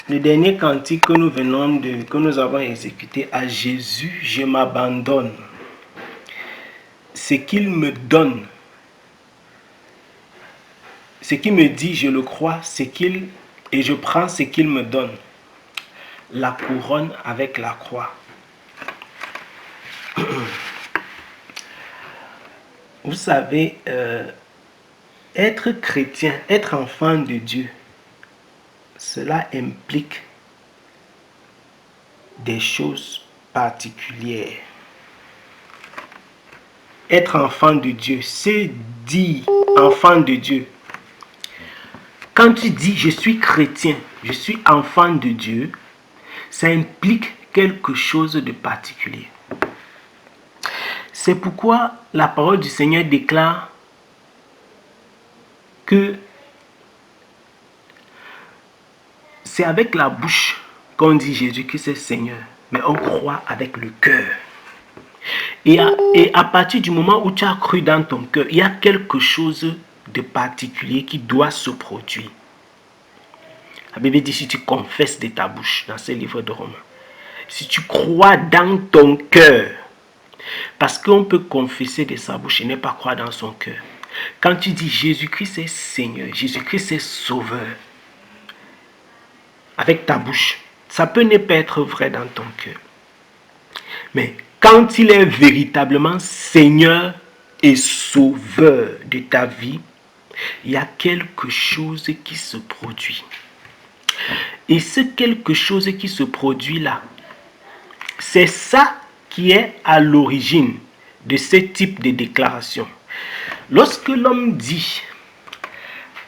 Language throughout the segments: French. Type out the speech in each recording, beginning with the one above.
Le dernier cantique que nous avons exécuté, à Jésus, je m'abandonne. Ce qu'il me donne, ce qu'il me dit, je le crois, et je prends ce qu'il me donne. La couronne avec la croix. Vous savez, être chrétien, être enfant de Dieu, cela implique des choses particulières. Être enfant de Dieu, c'est dire enfant de Dieu. Quand tu dis je suis chrétien, je suis enfant de Dieu, ça implique quelque chose de particulier. C'est pourquoi la parole du Seigneur déclare que c'est avec la bouche qu'on dit Jésus-Christ est Seigneur, mais on croit avec le cœur. Et à partir du moment où tu as cru dans ton cœur, il y a quelque chose de particulier qui doit se produire. La Bible dit si tu confesses de ta bouche dans ce livre de Romains, si tu crois dans ton cœur, parce qu'on peut confesser de sa bouche et ne pas croire dans son cœur. Quand tu dis Jésus-Christ est Seigneur, Jésus-Christ est Sauveur, avec ta bouche, ça peut ne pas être vrai dans ton cœur. Mais quand il est véritablement Seigneur et Sauveur de ta vie, il y a quelque chose qui se produit. Et ce quelque chose qui se produit là, c'est ça qui est à l'origine de ce type de déclaration. Lorsque l'homme dit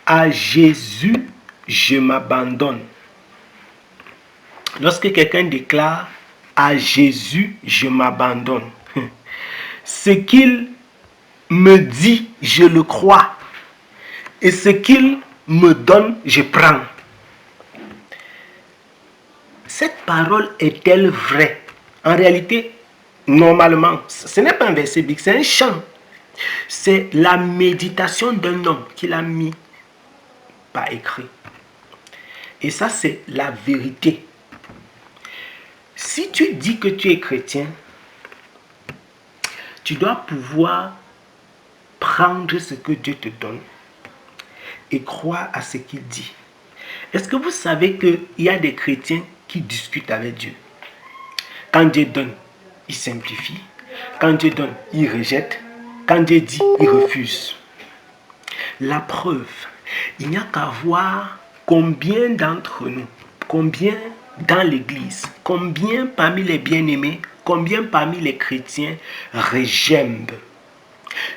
à Jésus, je m'abandonne. Lorsque quelqu'un déclare à Jésus, je m'abandonne. Ce qu'il me dit, je le crois. Et ce qu'il me donne, je prends. Cette parole est-elle vraie? En réalité, normalement, ce n'est pas un verset biblique, c'est un chant. C'est la méditation d'un homme qu'il a mis par écrit. Et ça, c'est la vérité. Si tu dis que tu es chrétien, tu dois pouvoir prendre ce que Dieu te donne et croire à ce qu'il dit. Est-ce que vous savez qu'il y a des chrétiens qui discutent avec Dieu? Quand Dieu donne, il simplifie. Quand Dieu donne, il rejette. Quand Dieu dit, il refuse. La preuve, il n'y a qu'à voir combien d'entre nous, combien dans l'église, combien parmi les bien-aimés, combien parmi les chrétiens rejembent,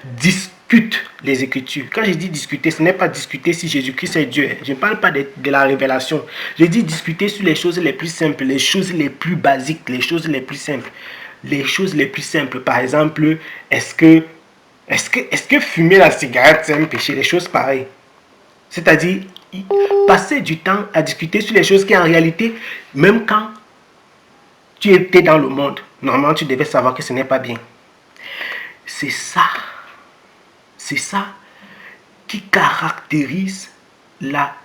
discutent les Écritures. Quand je dis discuter, ce n'est pas discuter si Jésus-Christ est Dieu. Je ne parle pas de la révélation. Je dis discuter sur les choses les plus simples, les choses les plus basiques, les choses les plus simples. Les choses les plus simples, par exemple, est-ce que fumer la cigarette c'est un péché? Les choses pareilles. C'est-à-dire, passer du temps à discuter sur les choses qui en réalité, même quand tu étais dans le monde, normalement tu devais savoir que ce n'est pas bien. C'est ça qui caractérise la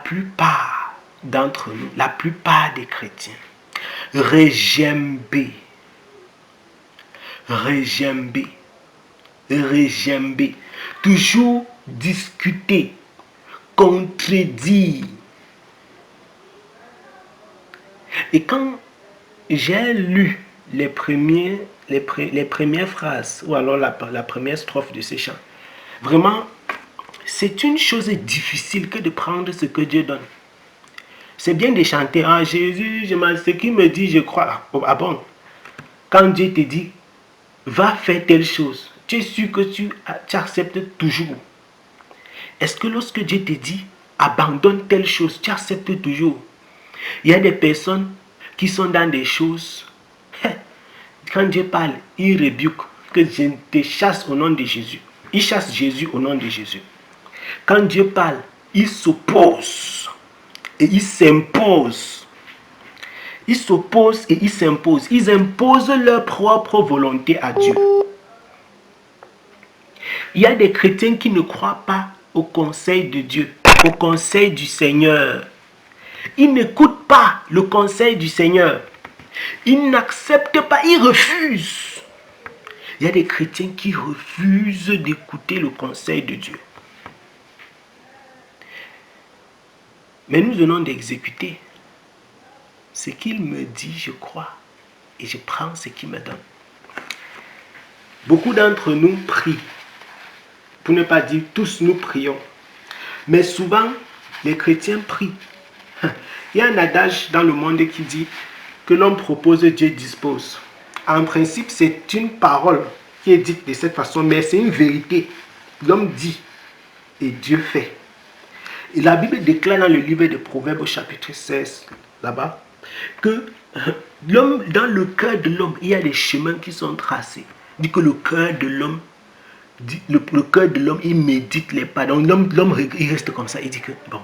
plupart d'entre nous, la plupart des chrétiens. Rejember, toujours discuter, contredire. Et quand j'ai lu les premières phrases, ou alors la première strophe de ce chant, vraiment, c'est une chose difficile que de prendre ce que Dieu donne. C'est bien de chanter, ah Jésus, ce qu'il me dit, je crois. Ah bon? Quand Dieu te dit, va faire telle chose, tu es sûr que tu acceptes toujours? Est-ce que lorsque Dieu te dit, abandonne telle chose, tu acceptes toujours? Il y a des personnes qui sont dans des choses, quand Dieu parle, il rebuke, que je te chasse au nom de Jésus. Il chasse Jésus au nom de Jésus. Quand Dieu parle, il s'oppose et il s'impose. Ils s'opposent et ils s'imposent. Ils imposent leur propre volonté à Dieu. Il y a des chrétiens qui ne croient pas au conseil de Dieu, au conseil du Seigneur. Ils n'écoutent pas le conseil du Seigneur. Ils n'acceptent pas, ils refusent. Il y a des chrétiens qui refusent d'écouter le conseil de Dieu. Mais nous venons d'exécuter ce qu'il me dit, je crois, et je prends ce qu'il me donne. Beaucoup d'entre nous prient, pour ne pas dire tous nous prions. Mais souvent, les chrétiens prient. Il y a un adage dans le monde qui dit que l'homme propose, Dieu dispose. En principe, c'est une parole qui est dite de cette façon, mais c'est une vérité. L'homme dit et Dieu fait. Et la Bible déclare dans le livre de Proverbes au chapitre 16, là-bas, que l'homme, dans le cœur de l'homme, il y a des chemins qui sont tracés. Il dit que le cœur de l'homme, il médite les pas. Donc l'homme, il reste comme ça. Il dit que, bon,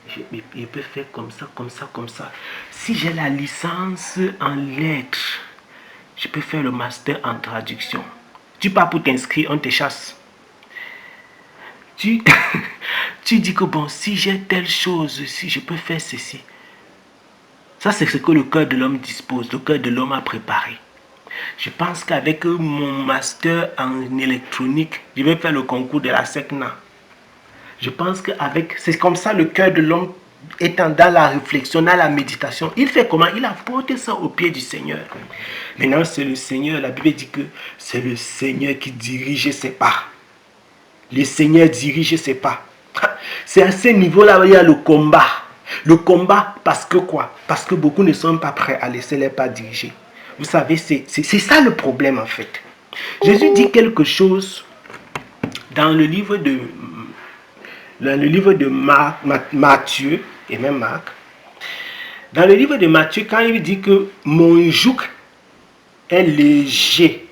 je peux faire comme ça, comme ça, comme ça. Si j'ai la licence en lettres, je peux faire le master en traduction. Tu pars pour t'inscrire, on te chasse. Tu dis que bon, si j'ai telle chose, si je peux faire ceci. Ça, c'est ce que le cœur de l'homme dispose, le cœur de l'homme a préparé. Je pense qu'avec mon master en électronique, je vais faire le concours de la SECNA. Je pense qu'avec, c'est comme ça le cœur de l'homme étant dans la réflexion, dans la méditation. Il fait comment? Il apporte ça au pied du Seigneur. Maintenant, c'est le Seigneur. La Bible dit que c'est le Seigneur qui dirige ses pas. Le Seigneur dirige ses pas. C'est à ce niveau-là où il y a le combat. Le combat, parce que quoi? Parce que beaucoup ne sont pas prêts à laisser les pas diriger. Vous savez, c'est ça le problème en fait. Jésus dit quelque chose dans le livre de Matthieu et même Marc. Dans le livre de Matthieu, quand il dit que mon joug est léger.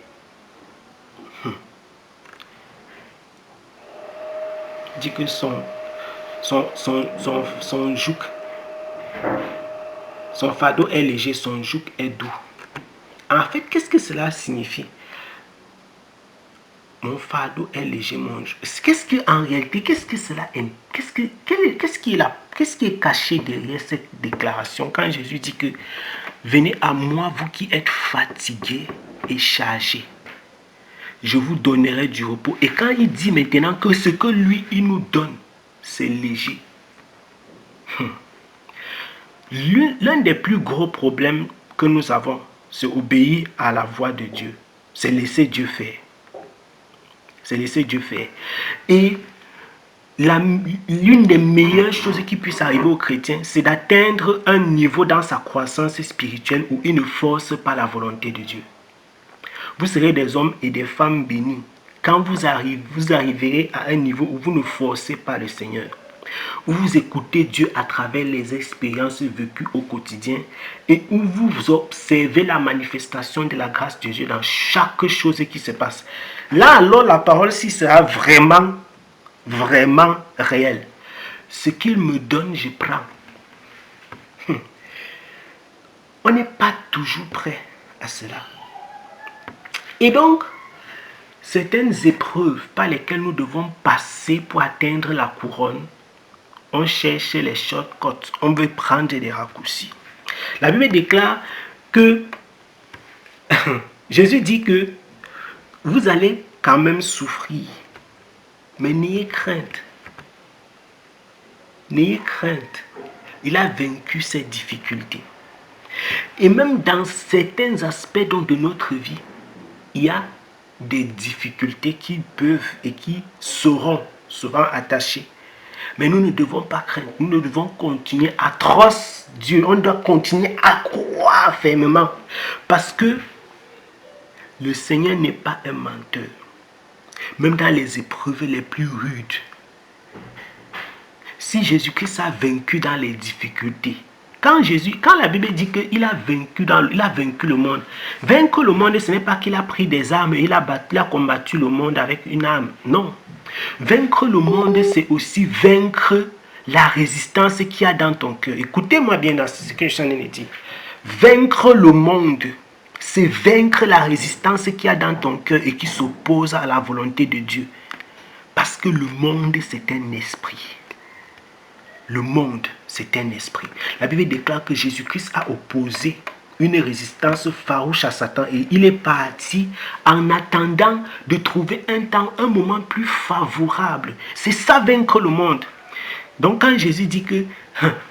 Il dit que son joug, son fardeau est léger, son joug est doux. En fait, qu'est-ce que cela signifie? Mon fardeau est léger, mon joug. Qu'est-ce que en réalité, qu'est-ce que cela est? Qu'est-ce qui est caché derrière cette déclaration quand Jésus dit que venez à moi, vous qui êtes fatigués et chargés, je vous donnerai du repos. Et quand il dit maintenant que ce que lui, il nous donne, c'est léger. L'un des plus gros problèmes que nous avons, c'est obéir à la voix de Dieu. C'est laisser Dieu faire. C'est laisser Dieu faire. Et l'une des meilleures choses qui puisse arriver aux chrétiens, c'est d'atteindre un niveau dans sa croissance spirituelle où il ne force pas la volonté de Dieu. Vous serez des hommes et des femmes bénis quand vous arriverez à un niveau où vous ne forcez pas le Seigneur, où vous écoutez Dieu à travers les expériences vécues au quotidien et où vous observez la manifestation de la grâce de Dieu dans chaque chose qui se passe. Là alors la parole-ci sera vraiment, vraiment réelle. Ce qu'il me donne, je prends. On n'est pas toujours prêt à cela. Et donc, certaines épreuves par lesquelles nous devons passer pour atteindre la couronne, on cherche les shortcuts, on veut prendre des raccourcis. La Bible déclare que Jésus dit que vous allez quand même souffrir, mais n'ayez crainte. N'ayez crainte. Il a vaincu ces difficultés. Et même dans certains aspects de notre vie, il y a des difficultés qui peuvent et qui seront souvent attachées. Mais nous ne devons pas craindre. Nous ne devons continuer à trust Dieu. On doit continuer à croire fermement. Parce que le Seigneur n'est pas un menteur. Même dans les épreuves les plus rudes. Si Jésus-Christ a vaincu dans les difficultés, quand la Bible dit qu'il a vaincu le monde, vaincre le monde, ce n'est pas qu'il a pris des armes et il a combattu le monde avec une arme. Non. Vaincre le monde, c'est aussi vaincre la résistance qu'il y a dans ton cœur. Écoutez-moi bien dans ce que je suis en train de dire. Vaincre le monde, c'est vaincre la résistance qu'il y a dans ton cœur et qui s'oppose à la volonté de Dieu. Parce que le monde, c'est un esprit. Le monde, c'est un esprit. La Bible déclare que Jésus-Christ a opposé une résistance farouche à Satan et il est parti en attendant de trouver un moment plus favorable. C'est ça vaincre le monde. Donc quand Jésus dit que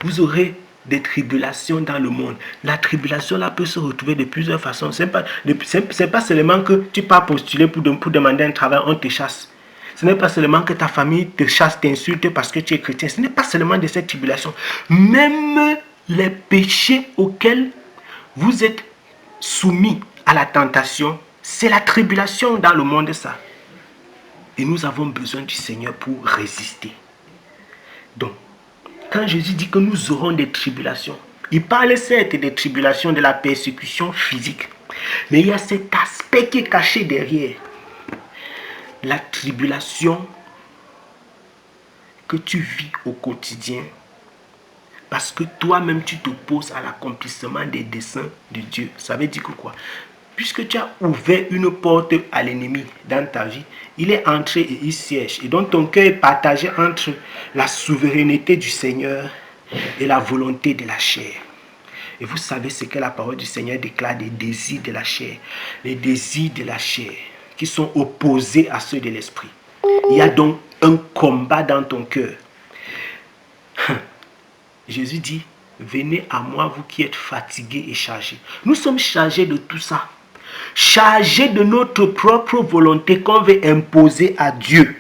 vous aurez des tribulations dans le monde, la tribulation là peut se retrouver de plusieurs façons. C'est pas seulement que tu pars postuler pour demander un travail, on te chasse. Ce n'est pas seulement que ta famille te chasse, t'insulte parce que tu es chrétien. Ce n'est pas seulement de cette tribulation. Même les péchés auxquels vous êtes soumis à la tentation, c'est la tribulation dans le monde, ça. Et nous avons besoin du Seigneur pour résister. Donc, quand Jésus dit que nous aurons des tribulations, il parle certes des tribulations, de la persécution physique. Mais il y a cet aspect qui est caché derrière. La tribulation que tu vis au quotidien, parce que toi-même tu t'opposes à l'accomplissement des desseins de Dieu. Ça veut dire que quoi? Puisque tu as ouvert une porte à l'ennemi dans ta vie, il est entré et il siège. Et donc ton cœur est partagé entre la souveraineté du Seigneur et la volonté de la chair. Et vous savez ce que la parole du Seigneur déclare des désirs de la chair. Les désirs de la chair qui sont opposés à ceux de l'esprit. Il y a donc un combat dans ton cœur. Jésus dit, venez à moi vous qui êtes fatigués et chargés. Nous sommes chargés de tout ça. Chargés de notre propre volonté qu'on veut imposer à Dieu.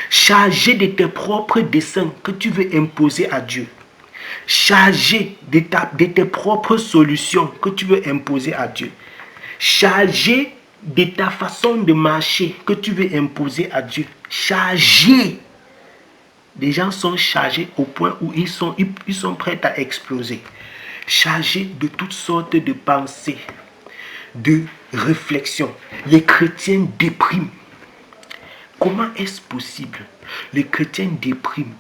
Chargés de tes propres desseins que tu veux imposer à Dieu. Chargé de tes propres solutions que tu veux imposer à Dieu. Chargé de ta façon de marcher que tu veux imposer à Dieu. Chargé. Les gens sont chargés au point où ils sont prêts à exploser. Chargés de toutes sortes de pensées, de réflexions. Les chrétiens dépriment. Comment est-ce possible? Les chrétiens dépriment.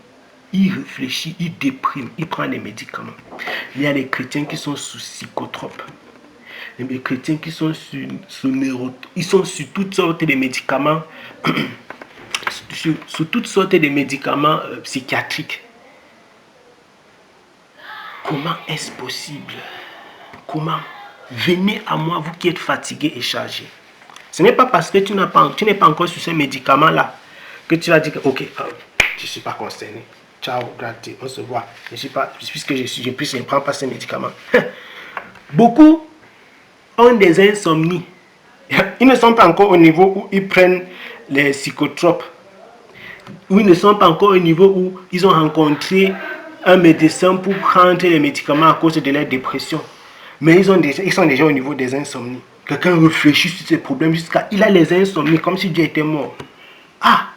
Il réfléchit, il déprime, il prend des médicaments. Il y a les chrétiens qui sont sous psychotropes. Les chrétiens qui sont ils sont sur toutes sortes de médicaments, sur toutes sortes de médicaments psychiatriques. Comment est-ce possible? Comment? Venez à moi, vous qui êtes fatigués et chargés. Ce n'est pas parce que tu n'es pas encore sur ces médicaments-là que tu vas dire que, ok, je ne suis pas concerné. Ciao, gratis, on se voit. Puisque je ne prends pas ces médicaments. Beaucoup ont des insomnies. Ils ne sont pas encore au niveau où ils prennent les psychotropes. Ou ils ne sont pas encore au niveau où ils ont rencontré un médecin pour prendre les médicaments à cause de leur dépression. Mais ils sont déjà au niveau des insomnies. Quelqu'un réfléchit sur ses problèmes jusqu'à... Il a les insomnies comme si Dieu était mort. Ah!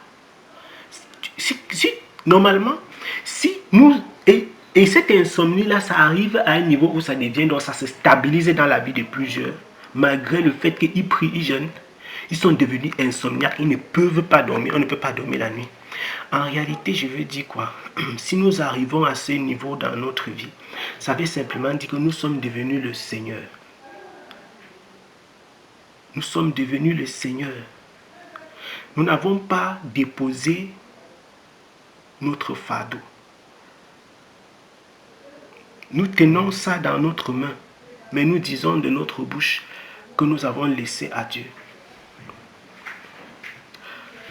Normalement, si nous... Et cette insomnie-là, ça arrive à un niveau où ça devient... Donc ça se stabilise dans la vie de plusieurs. Malgré le fait qu'ils prient, ils jeûnent. Ils sont devenus insomniaques. Ils ne peuvent pas dormir. On ne peut pas dormir la nuit. En réalité, je veux dire quoi? Si nous arrivons à ce niveau dans notre vie, ça veut simplement dire que nous sommes devenus le Seigneur. Nous sommes devenus le Seigneur. Nous n'avons pas déposé notre fardeau. Nous tenons ça dans notre main, mais nous disons de notre bouche que nous avons laissé à Dieu.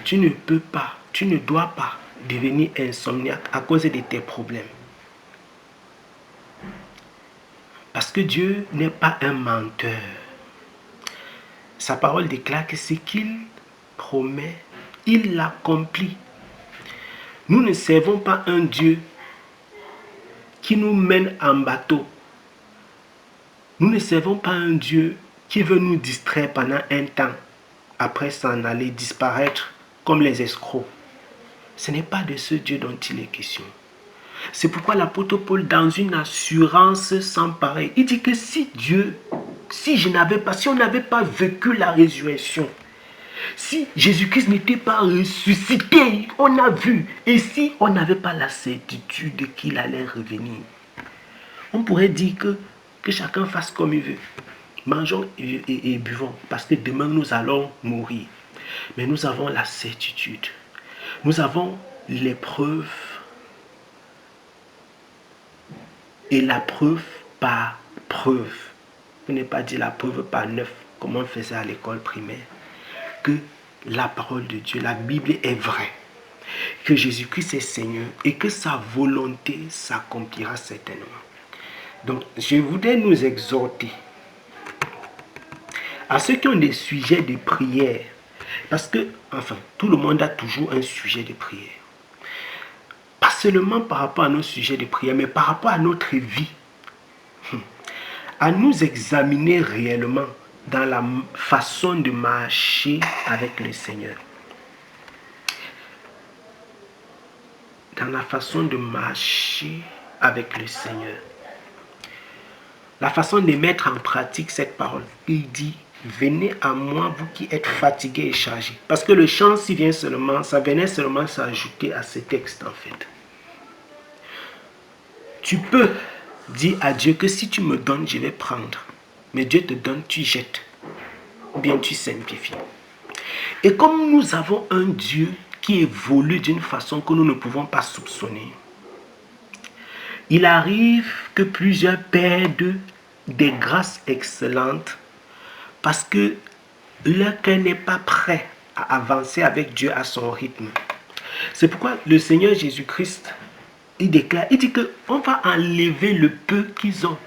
Tu ne peux pas, tu ne dois pas devenir insomniaque à cause de tes problèmes. Parce que Dieu n'est pas un menteur. Sa parole déclare que ce qu'il promet, il l'accomplit. Nous ne servons pas un Dieu qui nous mène en bateau. Nous ne servons pas un Dieu qui veut nous distraire pendant un temps, après s'en aller disparaître comme les escrocs. Ce n'est pas de ce Dieu dont il est question. C'est pourquoi l'apôtre Paul, dans une assurance sans pareil, il dit que si on n'avait pas vécu la résurrection, si Jésus-Christ n'était pas ressuscité, on a vu, et si on n'avait pas la certitude qu'il allait revenir, on pourrait dire que chacun fasse comme il veut. Mangeons et buvons, parce que demain nous allons mourir. Mais nous avons la certitude. Nous avons les preuves Et la preuve par preuve. Vous n'avez pas dit la preuve par 9, comme on faisait à l'école primaire. Que la parole de Dieu, la Bible est vraie. Que Jésus-Christ est Seigneur et que sa volonté s'accomplira certainement. Donc, je voudrais nous exhorter à ceux qui ont des sujets de prière. Parce que, enfin, tout le monde a toujours un sujet de prière. Pas seulement par rapport à nos sujets de prière, mais par rapport à notre vie. À nous examiner réellement dans la façon de marcher avec le Seigneur. Dans la façon de marcher avec le Seigneur. La façon de mettre en pratique cette parole. Il dit, venez à moi, vous qui êtes fatigués et chargés. Parce que le chant, s'il vient seulement, ça venait seulement s'ajouter à ce texte en fait. Tu peux dire à Dieu que si tu me donnes, je vais prendre. Mais Dieu te donne, tu jettes. Ou bien tu simplifies. Et comme nous avons un Dieu qui évolue d'une façon que nous ne pouvons pas soupçonner, il arrive que plusieurs perdent des grâces excellentes parce que leur cœur n'est pas prêt à avancer avec Dieu à son rythme. C'est pourquoi le Seigneur Jésus-Christ, il déclare, il dit qu'on va enlever le peu qu'ils ont.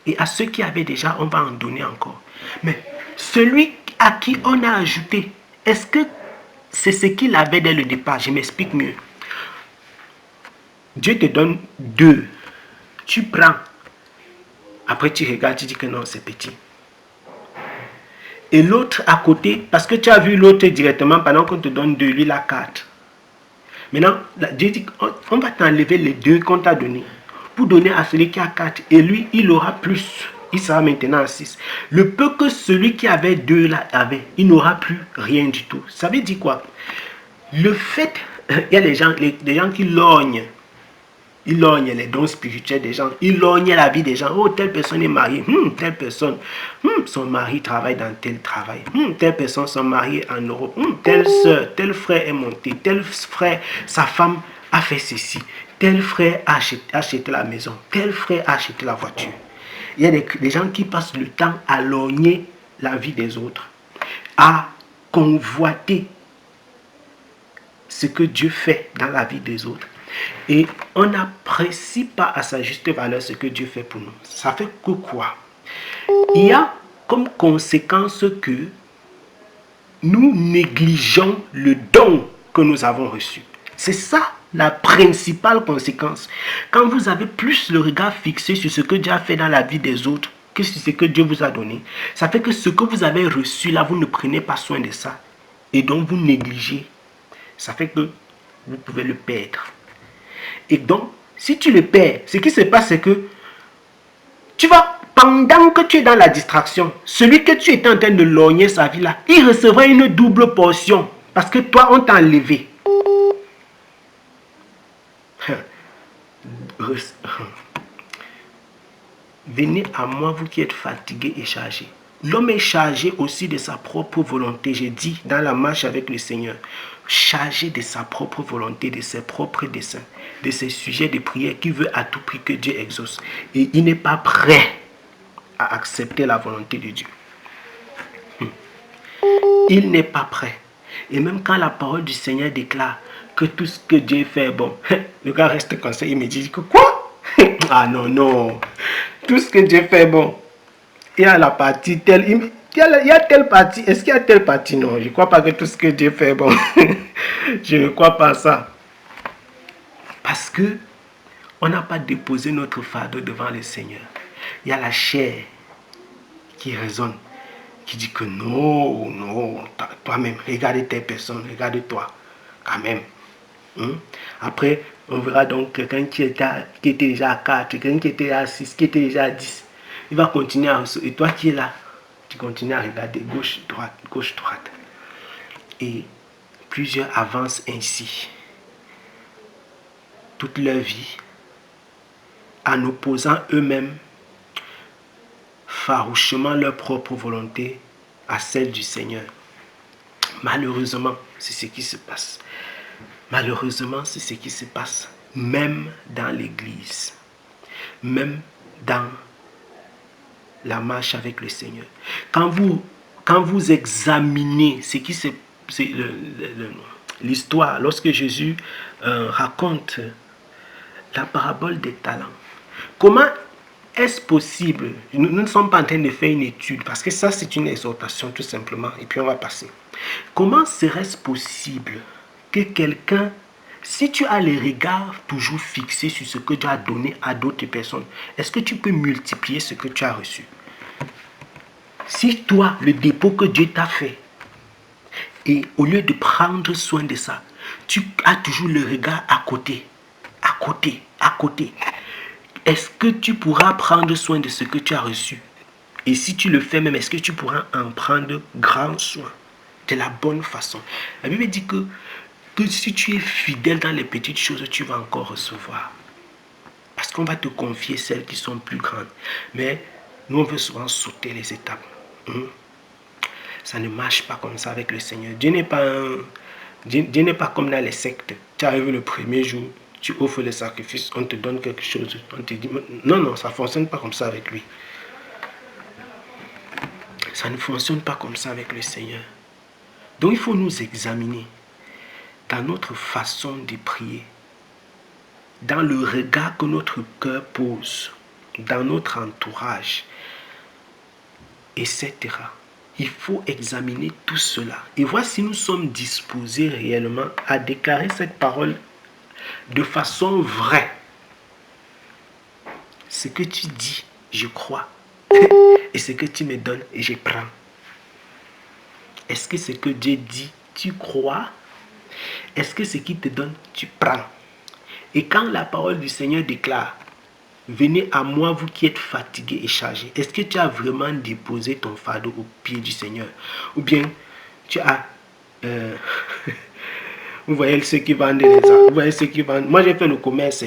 Et à ceux qui avaient déjà, on va en donner encore. Mais celui à qui on a ajouté, est-ce que c'est ce qu'il avait dès le départ? Je m'explique mieux. Dieu te donne 2. Tu prends. Après tu regardes, tu dis que non, c'est petit. Et l'autre à côté, parce que tu as vu l'autre directement pendant qu'on te donne 2, lui la 4. Maintenant, Dieu dit on va t'enlever les 2 qu'on t'a donné pour donner à celui qui a 4. Et lui, il aura plus. Il sera maintenant à 6. Le peu que celui qui avait 2 là avait, il n'aura plus rien du tout. Ça veut dire quoi? Le fait, il y a des gens qui lorgnent. Ils lorgnent les dons spirituels des gens. Ils lorgnent la vie des gens. Oh, telle personne est mariée. Telle personne, son mari travaille dans tel travail. Telle personne, son mari est en Europe. Telle soeur, tel frère est monté. Tel frère, sa femme a fait ceci. Tel frère a acheté la maison. Tel frère a acheté la voiture. Il y a des gens qui passent le temps à lorgner la vie des autres. À convoiter ce que Dieu fait dans la vie des autres. Et on n'apprécie pas à sa juste valeur ce que Dieu fait pour nous. Ça fait que quoi? Il y a comme conséquence que nous négligeons le don que nous avons reçu. C'est ça la principale conséquence. Quand vous avez plus le regard fixé sur ce que Dieu a fait dans la vie des autres que sur ce que Dieu vous a donné, ça fait que ce que vous avez reçu là, vous ne prenez pas soin de ça. Et donc vous négligez. Ça fait que vous pouvez le perdre. Et donc, si tu le perds, ce qui se passe, c'est que tu vas, pendant que tu es dans la distraction, celui que tu étais en train de lorgner sa vie là, il recevra une double portion. Parce que toi, on t'a enlevé. Venez à moi, vous qui êtes fatigués et chargés. L'homme est chargé aussi de sa propre volonté. J'ai dit dans la marche avec le Seigneur, chargé de sa propre volonté, de ses propres desseins, de ses sujets de prière qu'il veut à tout prix que Dieu exauce. Et il n'est pas prêt à accepter la volonté de Dieu. Il n'est pas prêt. Et même quand la parole du Seigneur déclare que tout ce que Dieu fait est bon, le gars reste comme ça, il me dit que quoi? Ah non, non. Tout ce que Dieu fait est bon. Il y a la partie telle, il y a telle partie. Est-ce qu'il y a telle partie? Non, je ne crois pas que tout ce que Dieu fait est bon. Je ne crois pas ça. Parce que on n'a pas déposé notre fardeau devant le Seigneur. Il y a la chair qui résonne, qui dit que non, non, toi-même, regarde telle personne, regarde-toi, quand même. Après, on verra donc quelqu'un qui était déjà à 4, quelqu'un qui était à 6, qui était déjà à 10. Il va continuer à... Et toi qui es là, tu continues à regarder gauche, droite. Et plusieurs avancent ainsi toute leur vie en opposant eux-mêmes farouchement leur propre volonté à celle du Seigneur. Malheureusement, c'est ce qui se passe. Malheureusement, c'est ce qui se passe même dans l'église. même dans la marche avec le Seigneur. Quand vous examinez ce qui c'est l'histoire, lorsque Jésus raconte la parabole des talents, comment est-ce possible? Nous ne sommes pas en train de faire une étude, parce que ça c'est une exhortation tout simplement, et puis on va passer. Comment serait-ce possible que quelqu'un, si tu as les regards toujours fixés sur ce que tu as donné à d'autres personnes, est-ce que tu peux multiplier ce que tu as reçu? Si toi, le dépôt que Dieu t'a fait, et au lieu de prendre soin de ça, tu as toujours le regard à côté, est-ce que tu pourras prendre soin de ce que tu as reçu? Et si tu le fais même, est-ce que tu pourras en prendre grand soin de la bonne façon? La Bible dit que si tu es fidèle dans les petites choses, tu vas encore recevoir. Parce qu'on va te confier celles qui sont plus grandes. Mais nous, on veut souvent sauter les étapes. Ça ne marche pas comme ça avec le Seigneur. Dieu n'est pas comme dans les sectes. Tu arrives le premier jour, tu offres le sacrifice, on te donne quelque chose, on te dit... Non, ça ne fonctionne pas comme ça avec lui. Ça ne fonctionne pas comme ça avec le Seigneur. Donc il faut nous examiner dans notre façon de prier, dans le regard que notre cœur pose, dans notre entourage, etc. Il faut examiner tout cela et voir si nous sommes disposés réellement à déclarer cette parole de façon vraie. Ce que tu dis, je crois. Et ce que tu me donnes, je prends. Est-ce que ce que Dieu dit, tu crois? Est-ce que ce qu'il te donne, tu prends? Et quand la parole du Seigneur déclare, venez à moi, vous qui êtes fatigués et chargés. Est-ce que tu as vraiment déposé ton fardeau au pied du Seigneur? Ou bien tu as... vous voyez ceux qui vendent les arts. Vous voyez ceux qui vendent... Moi, j'ai fait le commerce.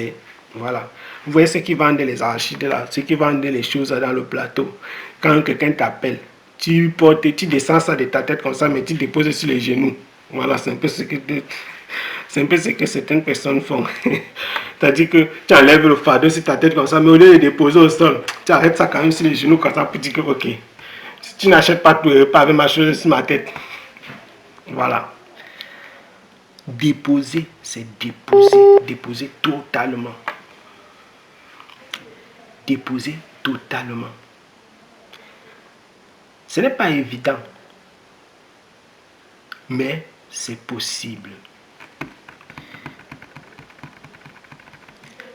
Voilà. Vous voyez ceux qui vendent les archives là, ceux qui vendent les choses dans le plateau. Quand quelqu'un t'appelle, tu descends ça de ta tête comme ça, mais tu déposes sur les genoux. Voilà, c'est un peu ce que certaines personnes font. C'est-à-dire que tu enlèves le fardeau sur ta tête comme ça, mais au lieu de déposer au sol, tu arrêtes ça quand même sur les genoux comme ça pour dire que ok, si tu n'achètes pas tout le repas avec ma chose sur ma tête. Voilà. Déposer, c'est déposer totalement. Déposer totalement. Ce n'est pas évident, mais c'est possible.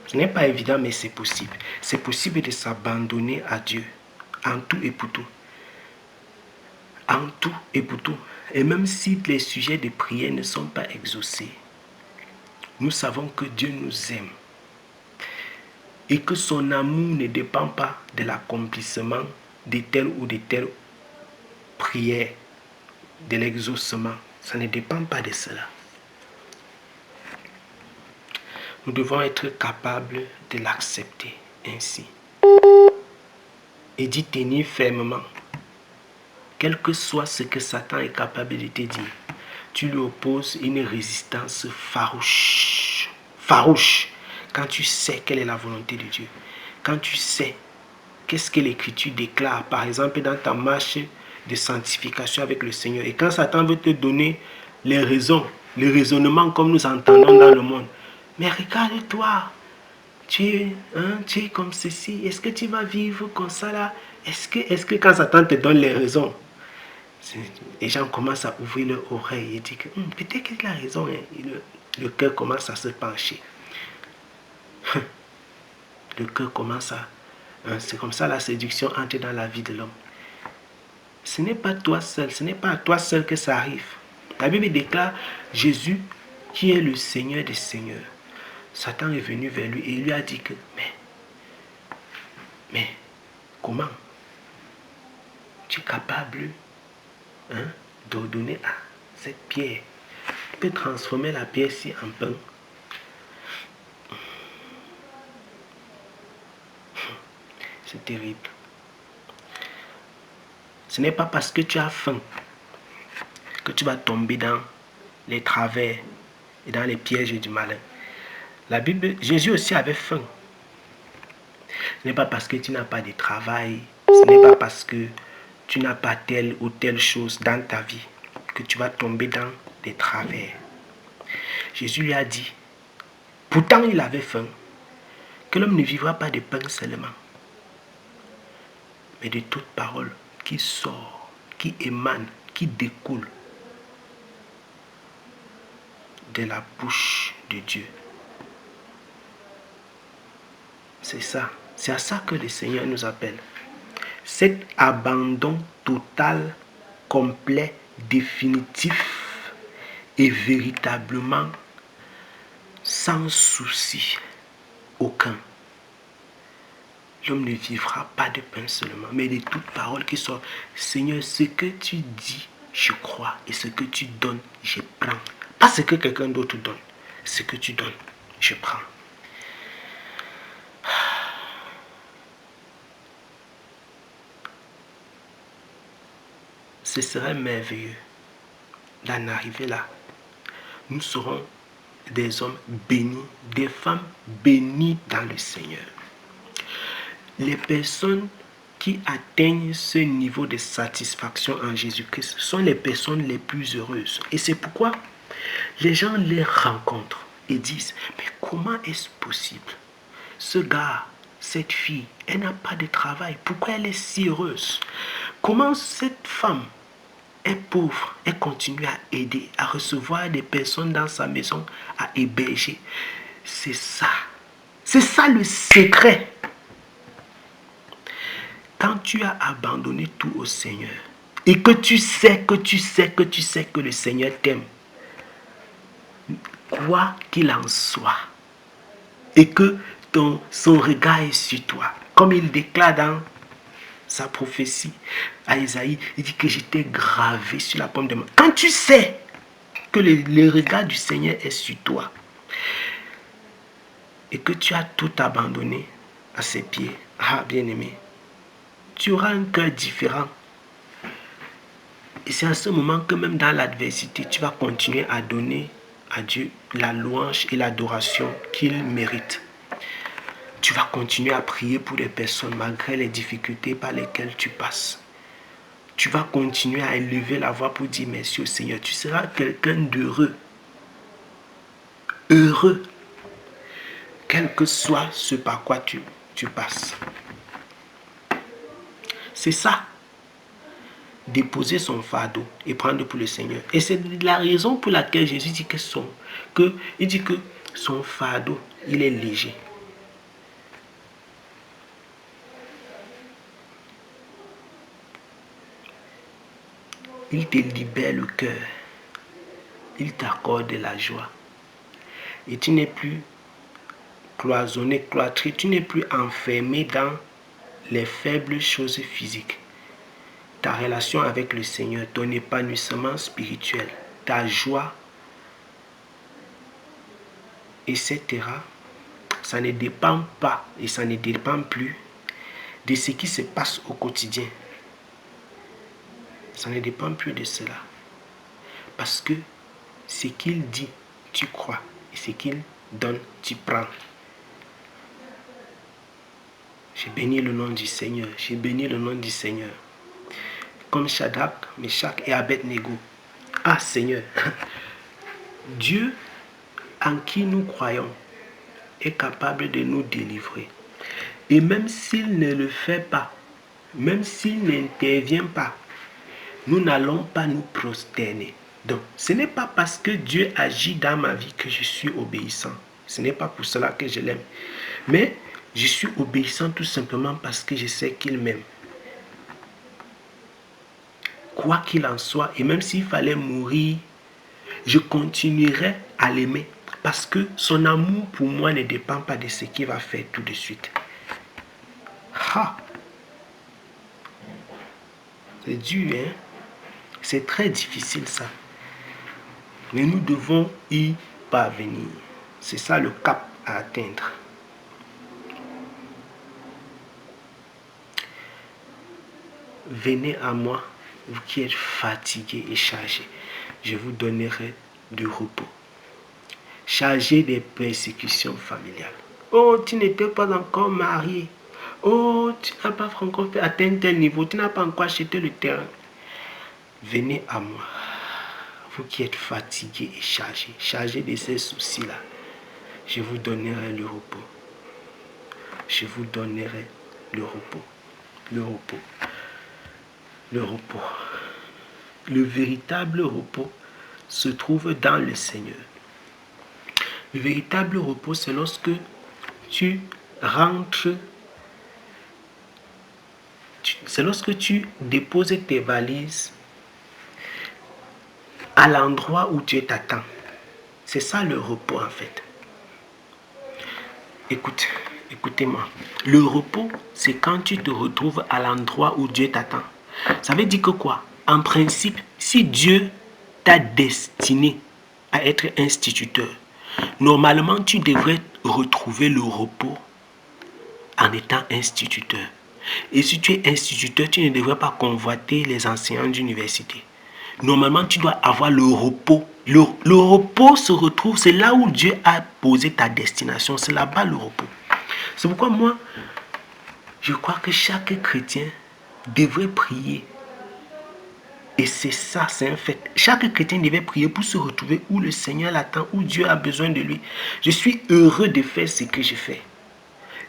Ce n'est pas évident, mais c'est possible. C'est possible de s'abandonner à Dieu en tout et pour tout. En tout et pour tout. Et même si les sujets de prière ne sont pas exaucés, nous savons que Dieu nous aime et que son amour ne dépend pas de l'accomplissement de telle ou de telle prière, de l'exaucement. Ça ne dépend pas de cela. Nous devons être capables de l'accepter ainsi et d'y tenir fermement. Quel que soit ce que Satan est capable de te dire, tu lui opposes une résistance farouche. Farouche. Quand tu sais quelle est la volonté de Dieu. Quand tu sais qu'est-ce que l'Écriture déclare, par exemple dans ta marche de sanctification avec le Seigneur. Et quand Satan veut te donner les raisons, les raisonnements comme nous entendons dans le monde. Mais regarde-toi, tu es comme ceci, est-ce que tu vas vivre comme ça là? Est-ce que quand Satan te donne les raisons, les gens commencent à ouvrir leur oreille et dire que peut-être qu'il a raison, hein. Le cœur commence à se pencher. Le cœur commence à... c'est comme ça la séduction entre dans la vie de l'homme. Ce n'est pas toi seul, ce n'est pas à toi seul que ça arrive. La Bible déclare Jésus qui est le Seigneur des Seigneurs. Satan est venu vers lui et il lui a dit que mais comment tu es capable d'ordonner à cette pierre? Tu peux transformer la pierre-ci en pain. C'est terrible. Ce n'est pas parce que tu as faim que tu vas tomber dans les travers et dans les pièges du malin. La Bible, Jésus aussi avait faim. Ce n'est pas parce que tu n'as pas de travail, ce n'est pas parce que tu n'as pas telle ou telle chose dans ta vie que tu vas tomber dans des travers. Jésus lui a dit, pourtant il avait faim, que l'homme ne vivra pas de pain seulement, mais de toute parole qui sort, qui émane, qui découle de la bouche de Dieu. C'est ça. C'est à ça que le Seigneur nous appelle. Cet abandon total, complet, définitif et véritablement sans souci aucun. L'homme ne vivra pas de pain seulement, mais de toute parole qui sort. Seigneur, ce que tu dis, je crois. Et ce que tu donnes, je prends. Pas ce que quelqu'un d'autre donne. Ce que tu donnes, je prends. Ce serait merveilleux d'en arriver là. Nous serons des hommes bénis, des femmes bénies dans le Seigneur. Les personnes qui atteignent ce niveau de satisfaction en Jésus-Christ sont les personnes les plus heureuses. Et c'est pourquoi les gens les rencontrent et disent, mais comment est-ce possible? Ce gars, cette fille, elle n'a pas de travail. Pourquoi elle est si heureuse? Comment cette femme est pauvre, elle continue à aider, à recevoir des personnes dans sa maison, à héberger? C'est ça. C'est ça le secret. Quand tu as abandonné tout au Seigneur et que tu sais que le Seigneur t'aime, quoi qu'il en soit, et que son regard est sur toi, comme il déclare dans sa prophétie à Isaïe, il dit que j'étais gravé sur la paume de main. Quand tu sais que le regard du Seigneur est sur toi et que tu as tout abandonné à ses pieds, bien-aimé, tu auras un cœur différent. Et c'est à ce moment que même dans l'adversité, tu vas continuer à donner à Dieu la louange et l'adoration qu'il mérite. Tu vas continuer à prier pour les personnes malgré les difficultés par lesquelles tu passes. Tu vas continuer à élever la voix pour dire merci au Seigneur. Tu seras quelqu'un d'heureux. Heureux. Quel que soit ce par quoi tu passes. C'est ça. Déposer son fardeau et prendre pour le Seigneur. Et c'est la raison pour laquelle Jésus dit que son fardeau, il est léger. Il te libère le cœur. Il t'accorde de la joie. Et tu n'es plus cloisonné, cloîtré. Tu n'es plus enfermé dans les faibles choses physiques. Ta relation avec le Seigneur, ton épanouissement spirituel, ta joie, etc. Ça ne dépend pas et ça ne dépend plus de ce qui se passe au quotidien. Ça ne dépend plus de cela. Parce que ce qu'il dit, tu crois. Et ce qu'il donne, tu prends. J'ai béni le nom du Seigneur. J'ai béni le nom du Seigneur. Comme Shadrach, Meshach et Abednego. Ah Seigneur, Dieu en qui nous croyons est capable de nous délivrer. Et même s'il ne le fait pas, même s'il n'intervient pas, nous n'allons pas nous prosterner. Donc, ce n'est pas parce que Dieu agit dans ma vie que je suis obéissant. Ce n'est pas pour cela que je l'aime. Mais je suis obéissant tout simplement parce que je sais qu'il m'aime. Quoi qu'il en soit, et même s'il fallait mourir, je continuerai à l'aimer. Parce que son amour pour moi ne dépend pas de ce qu'il va faire tout de suite. Ah! C'est dur, hein? C'est très difficile ça. Mais nous devons y parvenir. C'est ça le cap à atteindre. Venez à moi, vous qui êtes fatigués et chargés. Je vous donnerai du repos. Chargé des persécutions familiales. Oh, tu n'étais pas encore marié. Oh, tu n'as pas encore atteint tel niveau, tu n'as pas encore acheté le terrain. Venez à moi, vous qui êtes fatigués et chargés de ces soucis-là. Je vous donnerai le repos. Je vous donnerai le repos. Le repos. Le repos. Le véritable repos se trouve dans le Seigneur. Le véritable repos, c'est lorsque tu rentres, c'est lorsque tu déposes tes valises à l'endroit où Dieu t'attend. C'est ça le repos en fait. Écoutez-moi. Le repos, c'est quand tu te retrouves à l'endroit où Dieu t'attend. Ça veut dire que quoi? En principe, si Dieu t'a destiné à être instituteur, normalement, tu devrais retrouver le repos en étant instituteur. Et si tu es instituteur, tu ne devrais pas convoiter les enseignants d'université. Normalement, tu dois avoir le repos. Le repos se retrouve, c'est là où Dieu a posé ta destination. C'est là-bas le repos. C'est pourquoi moi, je crois que chaque chrétien devrait prier. Et c'est ça, c'est un fait. Chaque chrétien devait prier pour se retrouver où le Seigneur l'attend, où Dieu a besoin de lui. Je suis heureux de faire ce que je fais.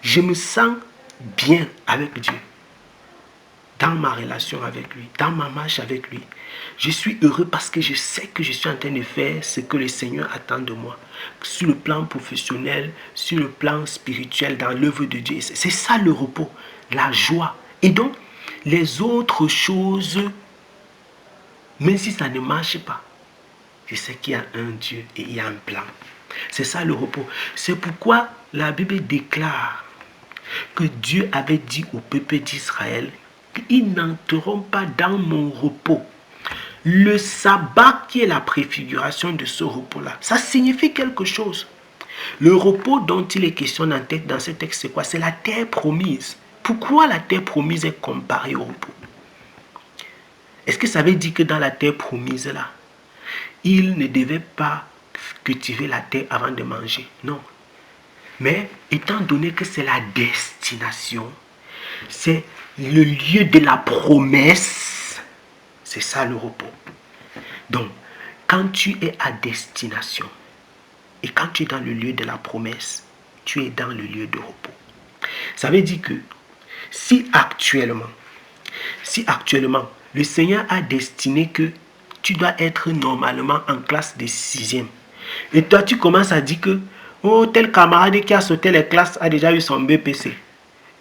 Je me sens bien avec Dieu. Dans ma relation avec lui, dans ma marche avec lui. Je suis heureux parce que je sais que je suis en train de faire ce que le Seigneur attend de moi. Sur le plan professionnel, sur le plan spirituel, dans l'œuvre de Dieu. C'est ça le repos, la joie. Et donc, les autres choses, même si ça ne marche pas, je sais qu'il y a un Dieu et il y a un plan. C'est ça le repos. C'est pourquoi la Bible déclare que Dieu avait dit au peuple d'Israël qu'ils n'entreront pas dans mon repos. Le sabbat qui est la préfiguration de ce repos-là, ça signifie quelque chose. Le repos dont il est question dans ce texte, c'est quoi? C'est la terre promise. Pourquoi la terre promise est comparée au repos? Est-ce que ça veut dire que dans la terre promise là, il ne devait pas cultiver la terre avant de manger? Non. Mais étant donné que c'est la destination, c'est le lieu de la promesse, c'est ça le repos. Donc, quand tu es à destination et quand tu es dans le lieu de la promesse, tu es dans le lieu de repos. Ça veut dire que si actuellement, le Seigneur a destiné que tu dois être normalement en classe de 6e, et toi tu commences à dire que oh, tel camarade qui a sauté les classes a déjà eu son BPC.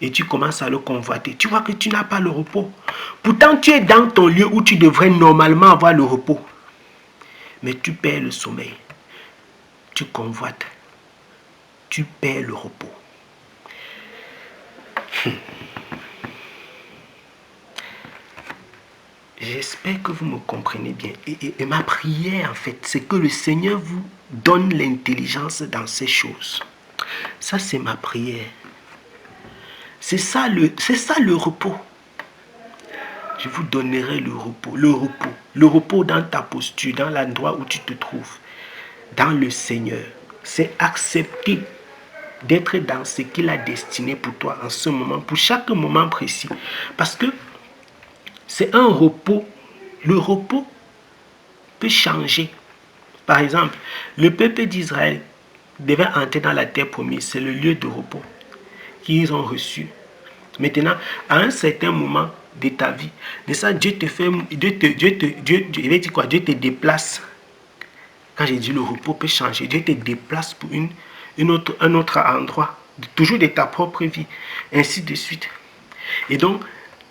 Et tu commences à le convoiter. Tu vois que tu n'as pas le repos. Pourtant, tu es dans ton lieu où tu devrais normalement avoir le repos. Mais tu perds le sommeil. Tu convoites. Tu perds le repos. J'espère que vous me comprenez bien. Et ma prière, en fait, c'est que le Seigneur vous donne l'intelligence dans ces choses. Ça, c'est ma prière. C'est ça le repos. Je vous donnerai le repos. Le repos dans ta posture, dans l'endroit où tu te trouves. Dans le Seigneur. C'est accepter d'être dans ce qu'il a destiné pour toi en ce moment, pour chaque moment précis. Parce que c'est un repos. Le repos peut changer. Par exemple, le peuple d'Israël devait entrer dans la terre promise. C'est le lieu de repos qu'ils ont reçu. Maintenant, à un certain moment de ta vie, de ça, Dieu te déplace. Quand j'ai dit le repos peut changer, Dieu te déplace pour un autre endroit, toujours de ta propre vie, ainsi de suite. Et donc,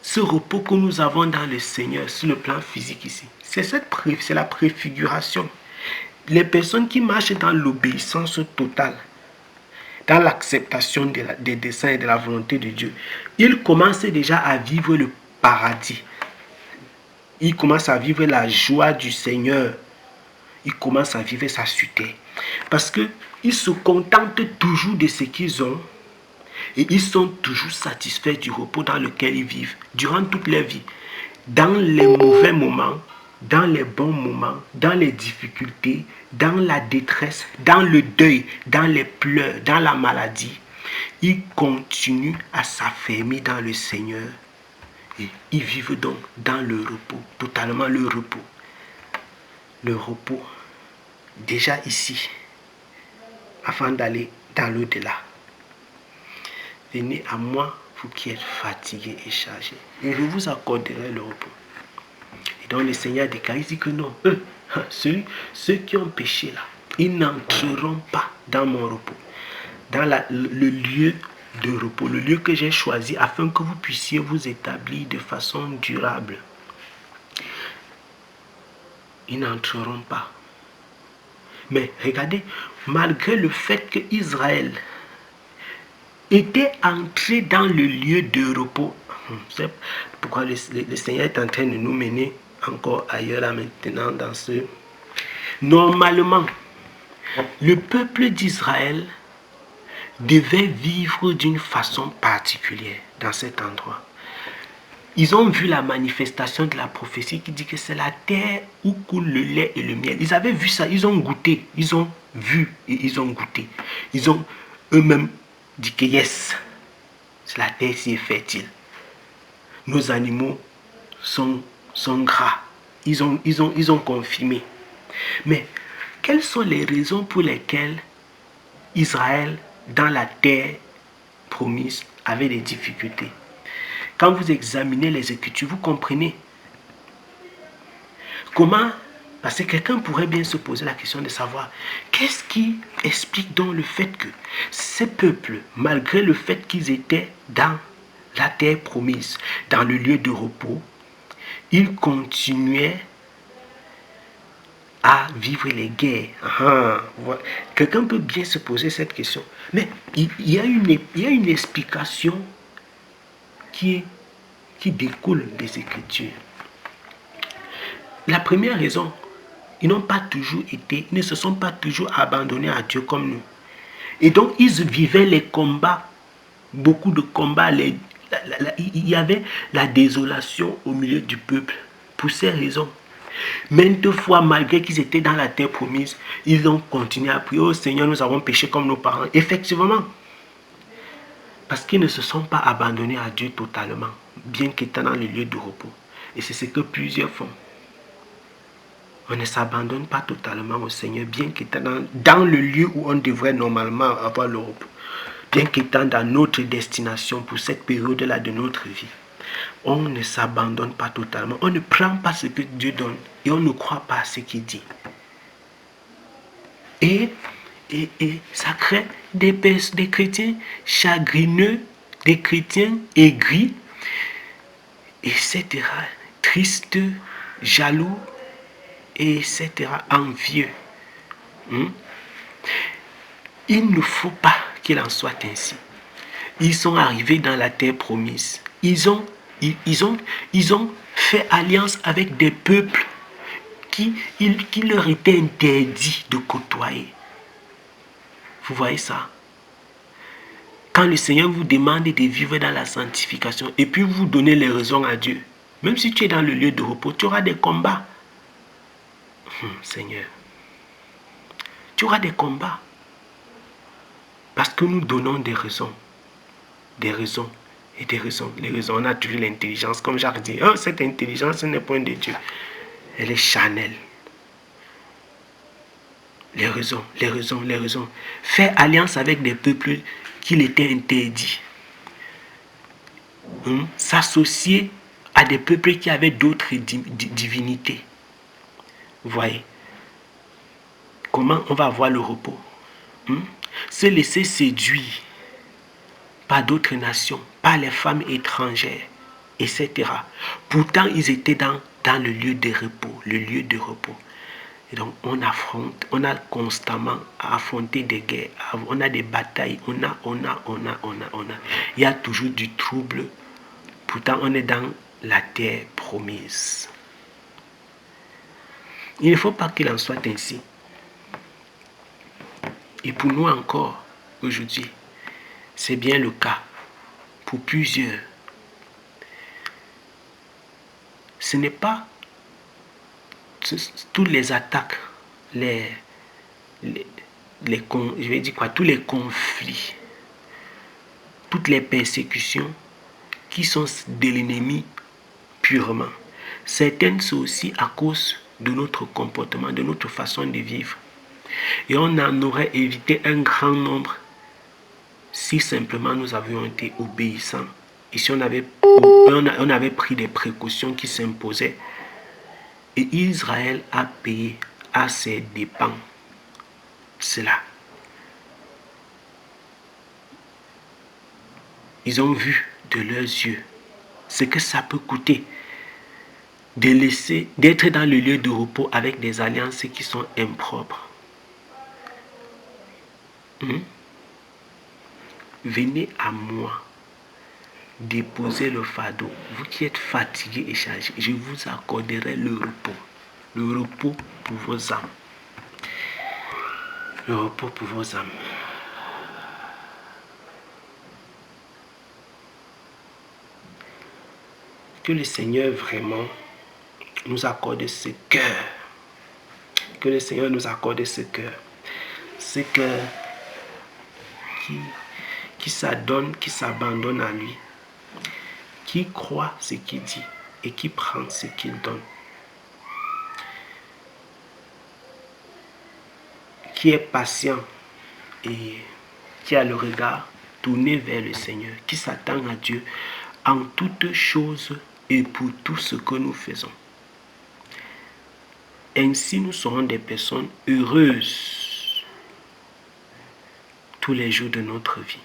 ce repos que nous avons dans le Seigneur, sur le plan physique ici, c'est la préfiguration. Les personnes qui marchent dans l'obéissance totale, dans l'acceptation des desseins et de la volonté de Dieu, ils commencent déjà à vivre le paradis. Ils commencent à vivre la joie du Seigneur. Ils commencent à vivre sa suité. Parce qu'ils se contentent toujours de ce qu'ils ont et ils sont toujours satisfaits du repos dans lequel ils vivent durant toute leur vie. Dans les mauvais moments, dans les bons moments, dans les difficultés, dans la détresse, dans le deuil, dans les pleurs, dans la maladie. Ils continuent à s'affermir dans le Seigneur. Et ils vivent donc dans le repos, totalement le repos. Le repos, déjà ici, avant d'aller dans l'au-delà. Venez à moi, vous qui êtes fatigués et chargés, et je vous accorderai le repos. Et donc le Seigneur déclare, il dit que non, ceux qui ont péché là, ils n'entreront pas dans mon repos, dans le lieu de repos, le lieu que j'ai choisi afin que vous puissiez vous établir de façon durable. Ils n'entreront pas. Mais regardez, malgré le fait que Israël était entré dans le lieu de repos, c'est pourquoi le Seigneur est en train de nous mener encore ailleurs là maintenant dans ce... Normalement, le peuple d'Israël devait vivre d'une façon particulière dans cet endroit. Ils ont vu la manifestation de la prophétie qui dit que c'est la terre où coule le lait et le miel. Ils avaient vu ça, ils ont goûté, ils ont vu et ils ont goûté. Ils ont eux-mêmes dit que yes, la terre si est fertile. Nos animaux sont gras. Ils ont confirmé. Mais quelles sont les raisons pour lesquelles Israël, dans la terre promise, avait des difficultés? Quand vous examinez les Écritures, vous comprenez comment, parce que quelqu'un pourrait bien se poser la question de savoir qu'est-ce qui explique donc le fait que ces peuples, malgré le fait qu'ils étaient dans la terre promise, dans le lieu de repos, ils continuaient à vivre les guerres. Quelqu'un peut bien se poser cette question. Mais il y a une explication qui découle des Écritures. La première raison, ils ne se sont pas toujours abandonnés à Dieu comme nous. Et donc, ils vivaient les combats, beaucoup de combats. Il y avait la désolation au milieu du peuple. Pour ces raisons, maintes fois, malgré qu'ils étaient dans la terre promise, ils ont continué à prier, oh Seigneur, nous avons péché comme nos parents. Effectivement, parce qu'ils ne se sont pas abandonnés à Dieu totalement, bien qu'étant dans le lieu de repos. Et c'est ce que plusieurs font. On ne s'abandonne pas totalement au Seigneur, bien qu'étant dans le lieu où on devrait normalement avoir le repos, bien qu'étant dans notre destination pour cette période-là de notre vie. On ne s'abandonne pas totalement, on ne prend pas ce que Dieu donne et on ne croit pas à ce qu'il dit. Et ça crée des chrétiens chagrineux, des chrétiens aigris, etc., tristes, jaloux, etc., envieux. Il ne faut pas qu'il en soit ainsi. Ils sont arrivés dans la terre promise. Ils ont fait alliance avec des peuples qui leur était interdit de côtoyer. Vous voyez ça? Quand le Seigneur vous demande de vivre dans la sanctification et puis vous donnez les raisons à Dieu, même si tu es dans le lieu de repos, tu auras des combats. Seigneur, tu auras des combats. Parce que nous donnons des raisons. Des raisons et des raisons. Les raisons, on a toujours l'intelligence. Comme Jacques dit, cette intelligence n'est point de Dieu. Elle est charnelle. Les raisons. Faire alliance avec des peuples qu'il était interdit. S'associer à des peuples qui avaient d'autres divinités. Vous voyez comment on va avoir le repos. Se laisser séduire par d'autres nations, par les femmes étrangères, etc. Pourtant, ils étaient dans le lieu de repos, Et donc, on a constamment à affronter des guerres, on a des batailles, on a. Il y a toujours du trouble. Pourtant, on est dans la terre promise. Il ne faut pas qu'il en soit ainsi. Et pour nous encore, aujourd'hui, c'est bien le cas pour plusieurs. Ce n'est pas toutes les attaques, tous les conflits toutes les persécutions qui sont de l'ennemi purement. Certaines sont aussi à cause de notre comportement, de notre façon de vivre. Et on en aurait évité un grand nombre si simplement nous avions été obéissants. Et si on avait pris des précautions qui s'imposaient. Et Israël a payé à ses dépens cela. Ils ont vu de leurs yeux ce que ça peut coûter d'être dans le lieu de repos avec des alliances qui sont impropres. Venez à moi, déposez le fardeau. Vous qui êtes fatigués et chargés, je vous accorderai le repos. Le repos pour vos âmes. Le repos pour vos âmes. Que le Seigneur vraiment nous accorde ce cœur. Que le Seigneur nous accorde ce cœur. Ce cœur qui s'adonne, qui s'abandonne à lui. Qui croit ce qu'il dit et qui prend ce qu'il donne. Qui est patient et qui a le regard tourné vers le Seigneur. Qui s'attend à Dieu en toutes choses et pour tout ce que nous faisons. Ainsi, nous serons des personnes heureuses tous les jours de notre vie.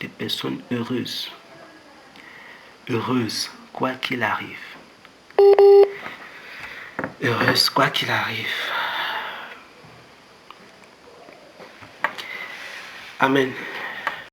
Des personnes heureuses. Heureuses, quoi qu'il arrive. Heureuses, quoi qu'il arrive. Amen.